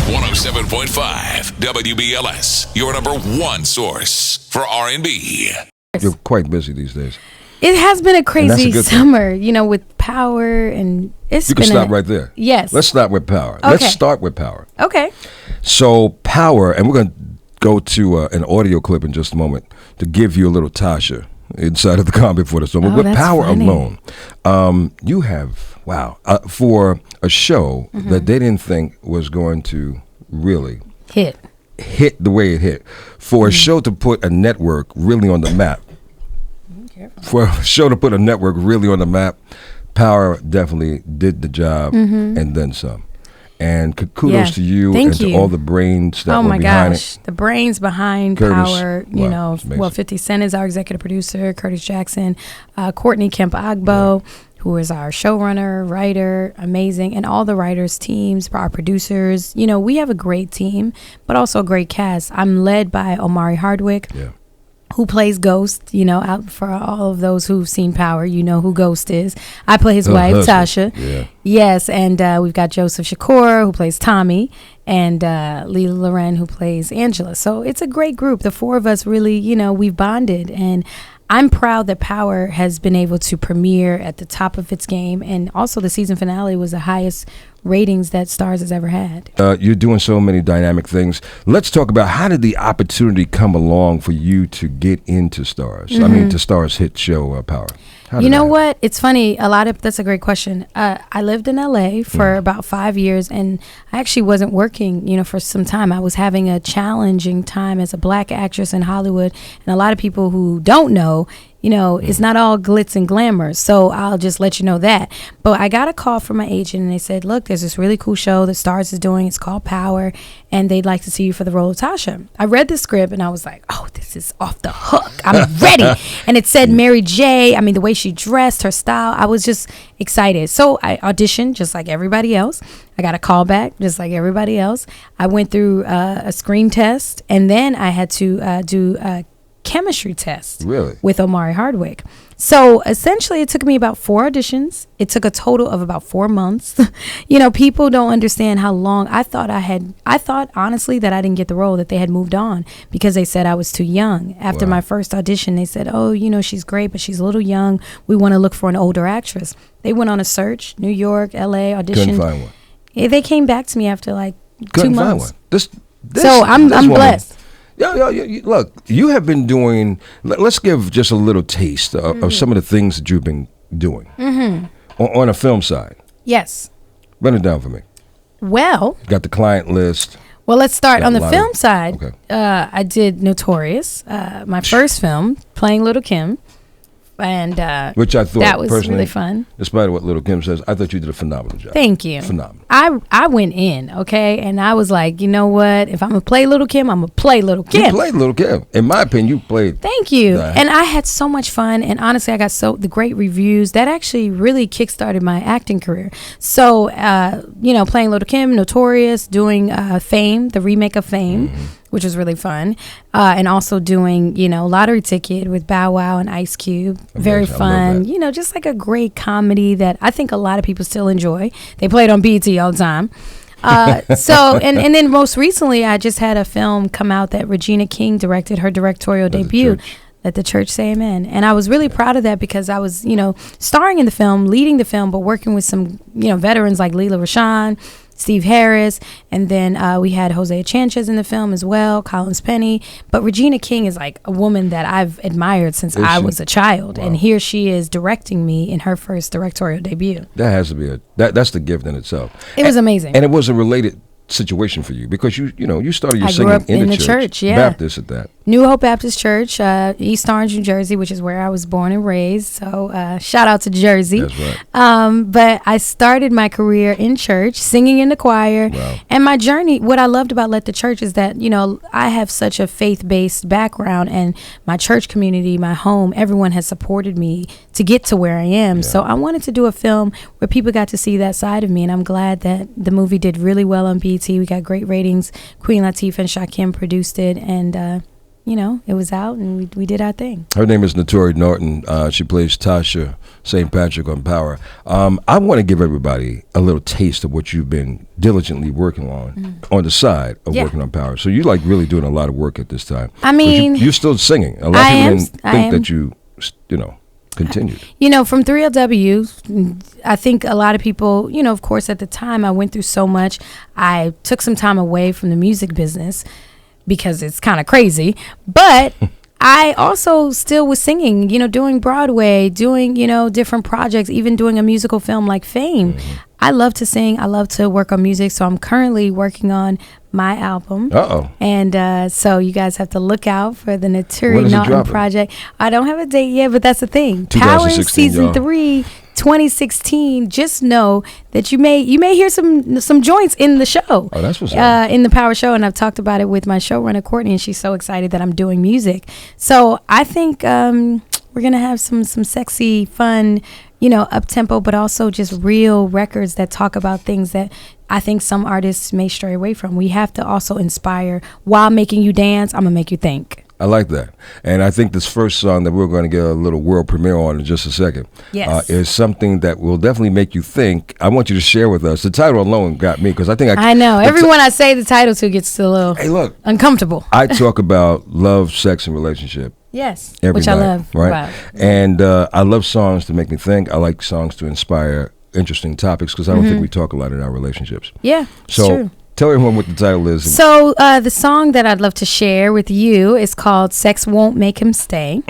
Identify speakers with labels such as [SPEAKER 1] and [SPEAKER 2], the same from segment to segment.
[SPEAKER 1] 107.5 WBLS, your number one source for R&B.
[SPEAKER 2] You're quite busy these days.
[SPEAKER 3] It has been a crazy summer, with Power, and it's been.
[SPEAKER 2] You can stop right there.
[SPEAKER 3] Yes.
[SPEAKER 2] Let's start with Power.
[SPEAKER 3] Okay.
[SPEAKER 2] Let's start with Power.
[SPEAKER 3] Okay.
[SPEAKER 2] So Power, and we're going to go to an audio clip in just a moment to give you a little Tasha inside of the car before the song. But with Power alone, you have, for a show that they didn't think was going to really hit the way it hit, for a show to put a network really on the map, Power definitely did the job and then some. And kudos to you to all the brains that were behind it.
[SPEAKER 3] The brains behind
[SPEAKER 2] Curtis,
[SPEAKER 3] Power. 50 Cent is our executive producer, Curtis Jackson, Courtney Kemp Agbo, who is our showrunner, writer, amazing, and all the writers' teams, our producers. We have a great team, but also a great cast. I'm led by Omari Hardwick.
[SPEAKER 2] Yeah.
[SPEAKER 3] Who plays Ghost, out for all of those who've seen Power, you know who Ghost is. I play his wife, Tasha.
[SPEAKER 2] Yeah.
[SPEAKER 3] Yes, and we've got Joseph Shakur, who plays Tommy, and Leela Loren, who plays Angela. So it's a great group. The four of us really, we've bonded, and I'm proud that Power has been able to premiere at the top of its game, and also the season finale was the highest ratings that Starz has ever had.
[SPEAKER 2] You're doing so many dynamic things. Let's talk about how did the opportunity come along for you to get into Starz? I mean, to Starz hit show Power.
[SPEAKER 3] You know what? It's funny. That's a great question. I lived in LA for about 5 years, and I actually wasn't working, for some time. I was having a challenging time as a black actress in Hollywood, and a lot of people who don't know, it's not all glitz and glamour. So I'll just let you know that. But I got a call from my agent, and they said, look, there's this really cool show that Starz is doing. It's called Power, and they'd like to see you for the role of Tasha. I read the script, and I was like, oh, this is off the hook. I'm ready. And it said Mary J. I mean, the way she dressed, her style, I was just excited. So I auditioned just like everybody else. I got a call back just like everybody else. I went through a screen test, and then I had to do a chemistry test with Omari Hardwick. So essentially it took me about 4 auditions. It took a total of about 4 months. People don't understand how long I thought honestly that I didn't get the role, that they had moved on because they said I was too young. After my first audition, they said, oh, she's great, but she's a little young. We want to look for an older actress. They went on a search, New York, LA, auditioned.
[SPEAKER 2] Couldn't find one.
[SPEAKER 3] They came back to me after like
[SPEAKER 2] Couldn't
[SPEAKER 3] 2 months.
[SPEAKER 2] Find one.
[SPEAKER 3] So I'm blessed.
[SPEAKER 2] Look, you have been doing, let's give just a little taste of some of the things that you've been doing on a film side.
[SPEAKER 3] Yes.
[SPEAKER 2] Run it down for me.
[SPEAKER 3] Well.
[SPEAKER 2] Got the client list.
[SPEAKER 3] Well, let's start on the film side. Okay. I did Notorious, my first film, playing Little Kim. And
[SPEAKER 2] which I thought
[SPEAKER 3] that was
[SPEAKER 2] personally,
[SPEAKER 3] really fun.
[SPEAKER 2] Despite what Little Kim says, I thought you did a phenomenal job.
[SPEAKER 3] Thank you.
[SPEAKER 2] Phenomenal.
[SPEAKER 3] I went in, okay, and I was like, you know what? If I'm gonna play Little Kim, I'm gonna play Little Kim.
[SPEAKER 2] You played Little Kim. In my opinion, you played.
[SPEAKER 3] Thank you. And I had so much fun, and honestly, I got the great reviews that actually really kickstarted my acting career. So, playing Little Kim, Notorious, doing Fame, the remake of Fame. Which was really fun. And also doing, Lottery Ticket with Bow Wow and Ice Cube. Very fun. Just like a great comedy that I think a lot of people still enjoy. They play it on BET all the time. And then most recently, I just had a film come out that Regina King directed, her directorial debut. Let the Church Say Amen. And I was really proud of that because I was, starring in the film, leading the film, but working with some, veterans like Leela Rashawn, Steve Harris, and then we had Hosea Chanchez in the film as well, Collins Penny. But Regina King is like a woman that I've admired since I was a child. Wow. And here she is directing me in her first directorial debut.
[SPEAKER 2] That has to be that's the gift in itself.
[SPEAKER 3] It was amazing.
[SPEAKER 2] And it was a related situation for you because you started your singing in the church, Baptist at that.
[SPEAKER 3] New Hope Baptist Church, East Orange, New Jersey, which is where I was born and raised. So shout out to Jersey.
[SPEAKER 2] That's right.
[SPEAKER 3] But I started my career in church, singing in the choir. Wow. And my journey, what I loved about Let the Church is that, I have such a faith-based background, and my church community, my home, everyone has supported me to get to where I am. Yeah. So I wanted to do a film where people got to see that side of me, and I'm glad that the movie did really well on BET. We got great ratings. Queen Latifah and Shakim produced it, and it was out and we did our thing.
[SPEAKER 2] Her name is Naturi Naughton. She plays Tasha St. Patrick on Power. I want to give everybody a little taste of what you've been diligently working on the side of working on Power. So you're like really doing a lot of work at this time.
[SPEAKER 3] I mean,
[SPEAKER 2] you're still singing. A lot of people didn't think that you continued.
[SPEAKER 3] From 3LW, I think a lot of people, of course, at the time I went through so much. I took some time away from the music business because it's kind of crazy, but I also still was singing, doing Broadway, doing, different projects, even doing a musical film like Fame. I love to sing. I love to work on music. So I'm currently working on my album. And so you guys have to look out for the Naturi Naughton project. I don't have a date yet, but that's the thing. Power Season 3, 2016. Just know that you may hear some joints in the show.
[SPEAKER 2] Oh, that's what's up.
[SPEAKER 3] In the Power Show, and I've talked about it with my showrunner Courtney, and she's so excited that I'm doing music. So I think we're gonna have some sexy, fun, up tempo, but also just real records that talk about things that I think some artists may stray away from. We have to also inspire while making you dance. I'm gonna make you think.
[SPEAKER 2] I like that. And I think this first song that we're going to get a little world premiere on in just a second is something that will definitely make you think. I want you to share with us. The title alone got me because I think
[SPEAKER 3] I know. Everyone I say the title to gets a little uncomfortable.
[SPEAKER 2] I talk about love, sex, and relationship.
[SPEAKER 3] Yes,
[SPEAKER 2] every
[SPEAKER 3] which
[SPEAKER 2] night,
[SPEAKER 3] I love.
[SPEAKER 2] Right?
[SPEAKER 3] Wow.
[SPEAKER 2] And I love songs to make me think. I like songs to inspire interesting topics because I don't think we talk a lot in our relationships.
[SPEAKER 3] Yeah,
[SPEAKER 2] so
[SPEAKER 3] true.
[SPEAKER 2] Tell everyone what the title is.
[SPEAKER 3] So the song that I'd love to share with you is called Sex Won't Make Him Stay.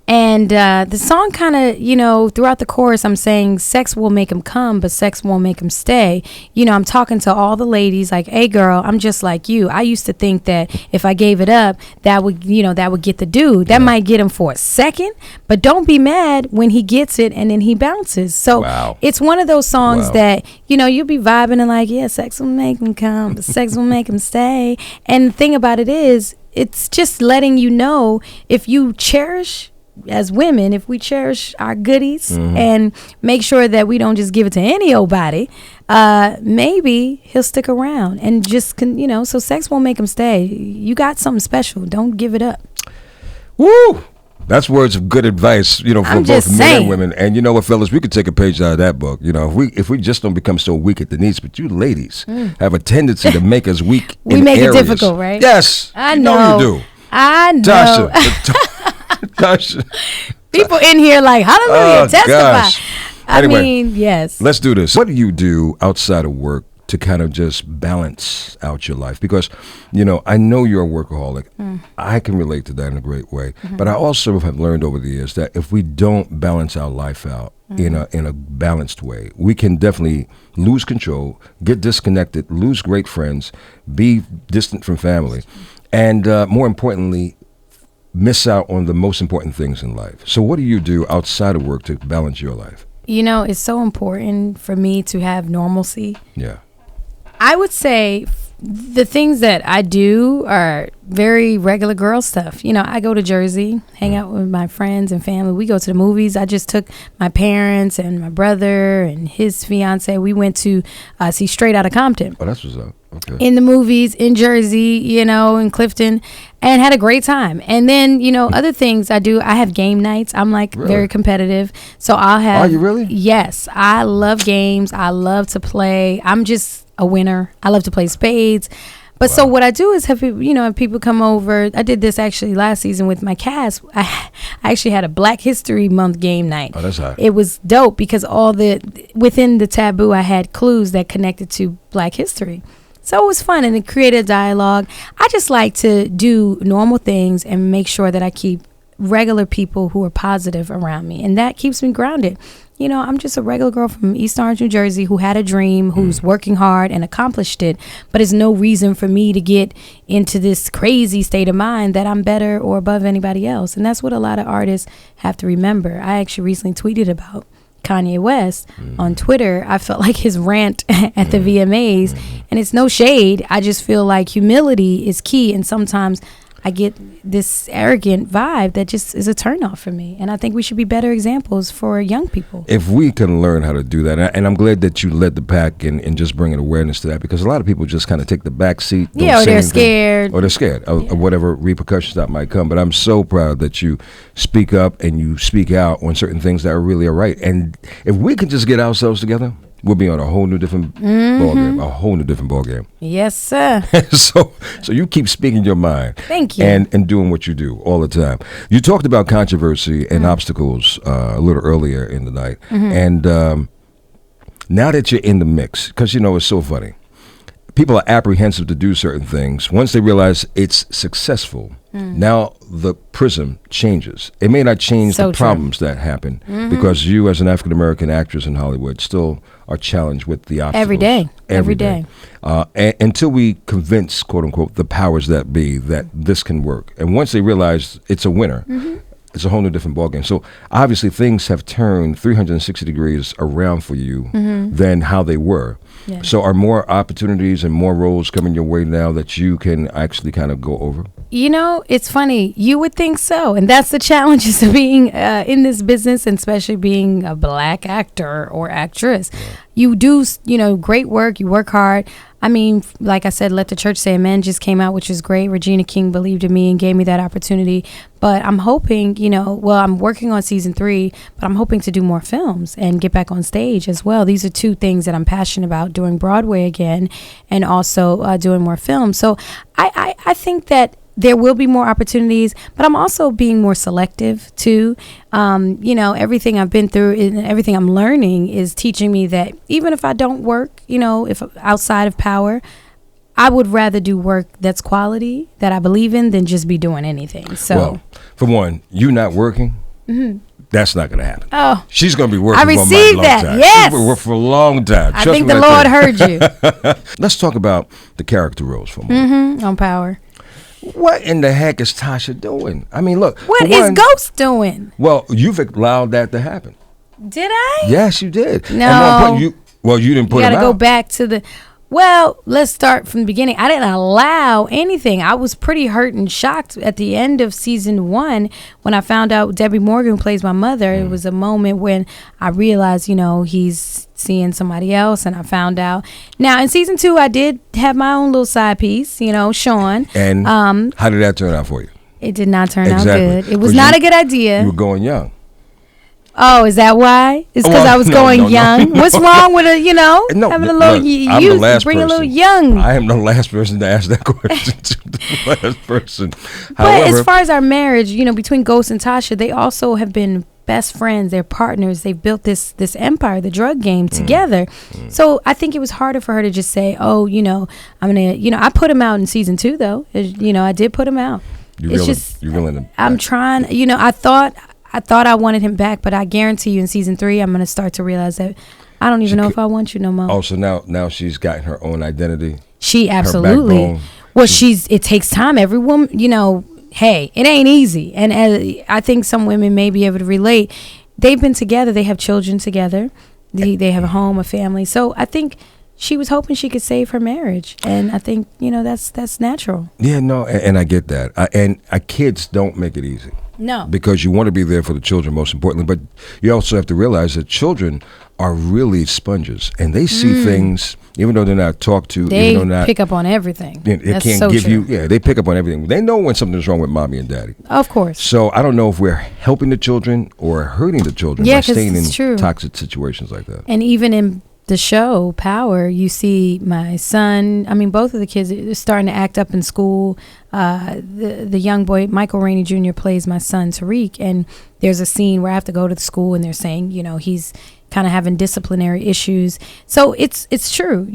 [SPEAKER 3] And the song kind of, throughout the chorus, I'm saying sex will make him come, but sex won't make him stay. I'm talking to all the ladies like, hey, girl, I'm just like you. I used to think that if I gave it up, that would get the dude. That might get him for a second, but don't be mad when he gets it and then he bounces. So it's one of those songs that, you'll be vibing and like, yeah, sex will make him come, but sex will make him stay. And the thing about it is, it's just letting you know if you cherish as women, if we cherish our goodies and make sure that we don't just give it to any old body, maybe he'll stick around and just, so sex won't make him stay. You got something special. Don't give it up.
[SPEAKER 2] Woo! That's words of good advice, for both men and women. And you know what, fellas, we could take a page out of that book. If we just don't become so weak at the knees, but you ladies have a tendency to make us weak
[SPEAKER 3] we
[SPEAKER 2] in
[SPEAKER 3] make
[SPEAKER 2] areas.
[SPEAKER 3] It difficult, right?
[SPEAKER 2] Yes.
[SPEAKER 3] I know.
[SPEAKER 2] You do.
[SPEAKER 3] I know.
[SPEAKER 2] Tasha.
[SPEAKER 3] People in here like, hallelujah, testify.
[SPEAKER 2] Gosh. Anyway,
[SPEAKER 3] I mean, yes.
[SPEAKER 2] Let's do this. What do you do outside of work to kind of just balance out your life? Because, I know you're a workaholic. I can relate to that in a great way. But I also have learned over the years that if we don't balance our life out in a balanced way, we can definitely lose control, get disconnected, lose great friends, be distant from family, and more importantly, miss out on the most important things in life. So what do you do outside of work to balance your life?
[SPEAKER 3] It's so important for me to have normalcy.
[SPEAKER 2] Yeah.
[SPEAKER 3] I would say the things that I do are very regular girl stuff. I go to Jersey, hang out with my friends and family. We go to the movies. I just took my parents and my brother and his fiance. We went to see Straight Outta Compton.
[SPEAKER 2] Oh, that's what's up. Okay.
[SPEAKER 3] In the movies, in Jersey, in Clifton, and had a great time. And then, other things I do, I have game nights. I'm like very competitive. So I'll have.
[SPEAKER 2] Are you really?
[SPEAKER 3] Yes. I love games. I love to play. I'm just a winner. I love to play spades. But so what I do is have people, if people come over. I did this actually last season with my cast. I actually had a Black History Month game night.
[SPEAKER 2] Oh, that's hot.
[SPEAKER 3] It was dope because within the taboo, I had clues that connected to Black history. So it was fun and it created a dialogue. I just like to do normal things and make sure that I keep regular people who are positive around me. And that keeps me grounded. I'm just a regular girl from East Orange, New Jersey who had a dream, who's working hard and accomplished it. But it's no reason for me to get into this crazy state of mind that I'm better or above anybody else. And that's what a lot of artists have to remember. I actually recently tweeted about Kanye West on Twitter. I felt like his rant at the VMAs, and it's no shade. I just feel like humility is key, and sometimes I get this arrogant vibe that just is a turnoff for me. And I think we should be better examples for young people.
[SPEAKER 2] If we can learn how to do that, and I'm glad that you led the pack and just bringing awareness to that, because a lot of people just kind of take the back seat.
[SPEAKER 3] Yeah, or they're scared.
[SPEAKER 2] Or they're scared of whatever repercussions that might come. But I'm so proud that you speak up and you speak out on certain things that are really are right. And if we can just get ourselves together, we'll be on a whole new different ball game.
[SPEAKER 3] Yes, sir.
[SPEAKER 2] So you keep speaking your mind.
[SPEAKER 3] Thank you.
[SPEAKER 2] And doing what you do all the time. You talked about controversy and obstacles a little earlier in the night. And now that you're in the mix, because it's so funny. People are apprehensive to do certain things. Once they realize it's successful, now the prism changes. It may not change the problems that happen because you, as an African-American actress in Hollywood, still are challenged with the obstacles. Every day. Until we convince, quote unquote, the powers that be that this can work. And once they realize it's a winner, it's a whole new different ballgame. So obviously things have turned 360 degrees around for you than how they were. Yeah. So are more opportunities and more roles coming your way now that you can actually kind of go over?
[SPEAKER 3] It's funny. You would think so. And that's the challenges of being in this business, and especially being a black actor or actress. Yeah. You do, great work. You work hard. I mean, like I said, Let the Church Say Amen just came out, which was great. Regina King believed in me and gave me that opportunity. But I'm hoping, I'm working on season 3, but I'm hoping to do more films and get back on stage as well. These are 2 things that I'm passionate about, doing Broadway again and also doing more films. So I think that there will be more opportunities, but I'm also being more selective too. Everything I've been through and everything I'm learning is teaching me that even if I don't work, if outside of Power, I would rather do work that's quality, that I believe in, than just be doing anything. So,
[SPEAKER 2] well, for one, you not working, that's not going to happen.
[SPEAKER 3] Oh,
[SPEAKER 2] she's going to be working
[SPEAKER 3] I
[SPEAKER 2] for a
[SPEAKER 3] received
[SPEAKER 2] long
[SPEAKER 3] that.
[SPEAKER 2] time.
[SPEAKER 3] Yes,
[SPEAKER 2] work for a long time.
[SPEAKER 3] I think the Lord heard you.
[SPEAKER 2] Let's talk about the character roles for a moment.
[SPEAKER 3] On Power.
[SPEAKER 2] What in the heck is Tasha doing? I mean, look.
[SPEAKER 3] What is Ghost doing?
[SPEAKER 2] Well, you've allowed that to happen.
[SPEAKER 3] Did I?
[SPEAKER 2] Yes, you did.
[SPEAKER 3] No.
[SPEAKER 2] You didn't put him out.
[SPEAKER 3] You got to go back to the... Well, let's start from the beginning. I didn't allow anything. I was pretty hurt and shocked at the end of season 1 when I found out Debbie Morgan plays my mother. It was a moment when I realized, he's seeing somebody else, and I found out. Now, in season 2, I did have my own little side piece, Sean.
[SPEAKER 2] And how did that turn out for you?
[SPEAKER 3] It did not turn out good. It was not a good idea.
[SPEAKER 2] You were going young.
[SPEAKER 3] Oh, is that why? It's because I was going young. What's wrong with having a little youth, bring a little young?
[SPEAKER 2] I am the last person to ask that question to the last person.
[SPEAKER 3] But as far as our marriage, between Ghost and Tasha, they also have been best friends. They're partners. They've built this empire, the drug game, together. So I think it was harder for her to just say, "Oh, I'm gonna," I put him out in season 2, though. I did put him out. I'm trying. I thought I wanted him back, but I guarantee you in season 3, I'm going to start to realize that I don't even know if I want you no more.
[SPEAKER 2] Oh, so now she's gotten her own identity.
[SPEAKER 3] She absolutely. Well, it takes time. Every woman, hey, it ain't easy. And I think some women may be able to relate. They've been together. They have children together. They have a home, a family. So I think she was hoping she could save her marriage. And I think, that's natural.
[SPEAKER 2] Yeah, no, and I get that. And kids don't make it easy.
[SPEAKER 3] No.
[SPEAKER 2] Because you want to be there for the children, most importantly. But you also have to realize that children are really sponges. And they see things, even though they're not talked to.
[SPEAKER 3] They
[SPEAKER 2] even though
[SPEAKER 3] pick up on everything.
[SPEAKER 2] That's can't
[SPEAKER 3] so
[SPEAKER 2] give
[SPEAKER 3] true.
[SPEAKER 2] they pick up on everything. They know when something's wrong with mommy and daddy.
[SPEAKER 3] Of course.
[SPEAKER 2] So I don't know if we're helping the children or hurting the children by staying in toxic situations like that.
[SPEAKER 3] And even in the show Power, you see my son, both of the kids are starting to act up in school. The young boy Michael Rainey Jr. plays my son Tariq, and there's a scene where I have to go to the school and they're saying he's kind of having disciplinary issues. So it's true.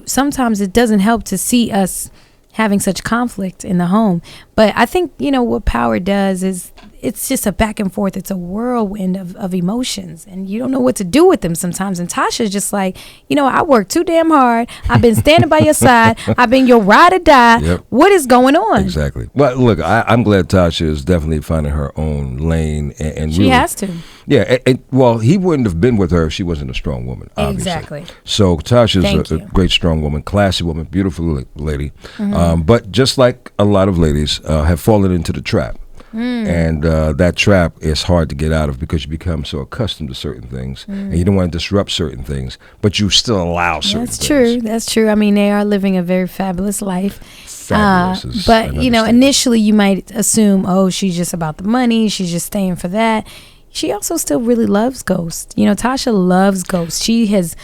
[SPEAKER 3] Sometimes it doesn't help to see us having such conflict in the home, but I think what Power does is it's just a back and forth. It's a whirlwind of emotions, and you don't know what to do with them sometimes. And Tasha's just like, I worked too damn hard. I've been standing by your side. I've been your ride or die. Yep. What is going on?
[SPEAKER 2] Exactly. Well, look, I'm glad Tasha is definitely finding her own lane, and
[SPEAKER 3] she
[SPEAKER 2] really
[SPEAKER 3] has to.
[SPEAKER 2] Yeah. Well, he wouldn't have been with her if she wasn't a strong woman. Obviously.
[SPEAKER 3] Exactly.
[SPEAKER 2] So Tasha's a great, strong woman, classy woman, beautiful lady. Mm-hmm. But just like a lot of ladies have fallen into the trap. And that trap is hard to get out of because you become so accustomed to certain things and you don't want to disrupt certain things, but you still allow certain things.
[SPEAKER 3] That's true. I mean, they are living a very fabulous life.
[SPEAKER 2] Fabulous.
[SPEAKER 3] But, initially you might assume, oh, she's just about the money. She's just staying for that. She also still really loves Ghost. Tasha loves Ghost. She has,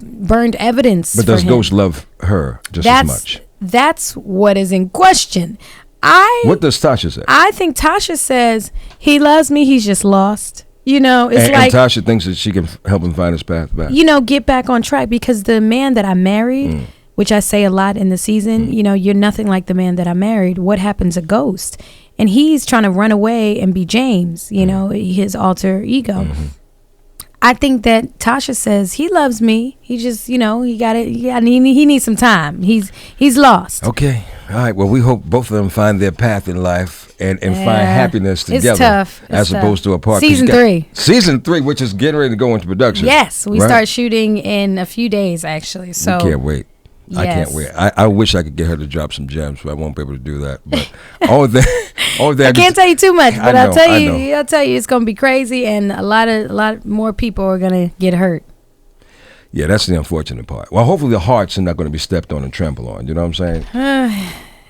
[SPEAKER 3] burned evidence.
[SPEAKER 2] But does Ghost love her just as much?
[SPEAKER 3] That's what is in question.
[SPEAKER 2] What does Tasha say?
[SPEAKER 3] I think Tasha says he loves me. He's just lost. It's
[SPEAKER 2] and Tasha thinks that she can help him find his path back.
[SPEAKER 3] Get back on track, because the man that I married, which I say a lot in the season, you're nothing like the man that I married. What happened to Ghost? And he's trying to run away and be James, his alter ego. Mm-hmm. I think that Tasha says he loves me. He just, he got it. He needs some time. He's lost.
[SPEAKER 2] Okay. All right. Well, we hope both of them find their path in life and find happiness together.
[SPEAKER 3] It's tough.
[SPEAKER 2] As opposed to apart.
[SPEAKER 3] Season 3.
[SPEAKER 2] Season 3, which is getting ready to go into production.
[SPEAKER 3] Yes. We start shooting in a few days, actually. So
[SPEAKER 2] we can't wait. Yes. I can't wait. I wish I could get her to drop some gems, but I won't be able to do that. But all that
[SPEAKER 3] I can't tell you too much, but I'll tell you it's gonna be crazy, and a lot more people are gonna get hurt.
[SPEAKER 2] Yeah, that's the unfortunate part. Well, hopefully the hearts are not going to be stepped on and trampled on. You know what I'm saying?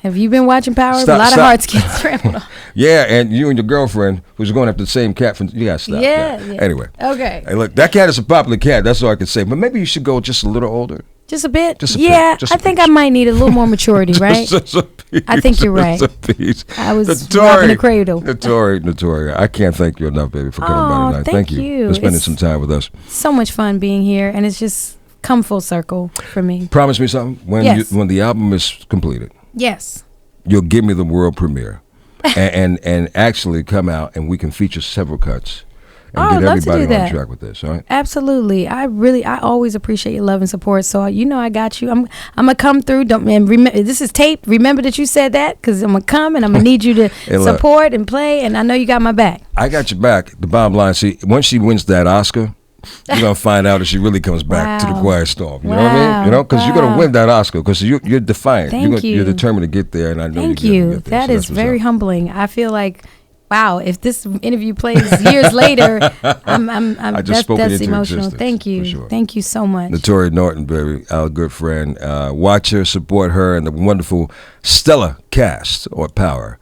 [SPEAKER 3] Have you been watching Power? A lot of hearts get trampled on.
[SPEAKER 2] Yeah, and you and your girlfriend who's going after the same cat from you gotta stop.
[SPEAKER 3] Yeah.
[SPEAKER 2] Anyway.
[SPEAKER 3] Okay.
[SPEAKER 2] Hey, look, that cat is a popular cat. That's all I can say. But maybe you should go just a little older.
[SPEAKER 3] Just a bit?
[SPEAKER 2] I
[SPEAKER 3] think I might need a little more maturity, right?
[SPEAKER 2] Just a piece.
[SPEAKER 3] I think you're right.
[SPEAKER 2] Just a piece.
[SPEAKER 3] I was robbing the cradle.
[SPEAKER 2] Naturi, I can't thank you enough, baby, for coming by tonight.
[SPEAKER 3] Thank you
[SPEAKER 2] for spending some time with us.
[SPEAKER 3] So much fun being here, and it's just come full circle for me.
[SPEAKER 2] Promise me something? When the album is completed.
[SPEAKER 3] Yes.
[SPEAKER 2] You'll give me the world premiere and actually come out and we can feature several cuts. And get everybody on track with this, all right?
[SPEAKER 3] Absolutely. I always appreciate your love and support. So I got you. I'm gonna come through. This is tape. Remember that you said that, because I'm gonna come and I'm gonna need you to support and play. And I know you got my back.
[SPEAKER 2] I got your back. The bottom line, see, once she wins that Oscar, you're gonna find out if she really comes back to the Quiet Storm. You know what I mean? Because you're gonna win that Oscar because you're defiant. You're determined to get there, and I know you're gonna get there.
[SPEAKER 3] That is very humbling. I feel like, wow, if this interview plays years later, that's emotional. Thank you. Sure. Thank you so much.
[SPEAKER 2] Naturi Naughton, baby, our good friend. Watch her, support her, and the wonderful stellar cast or Power.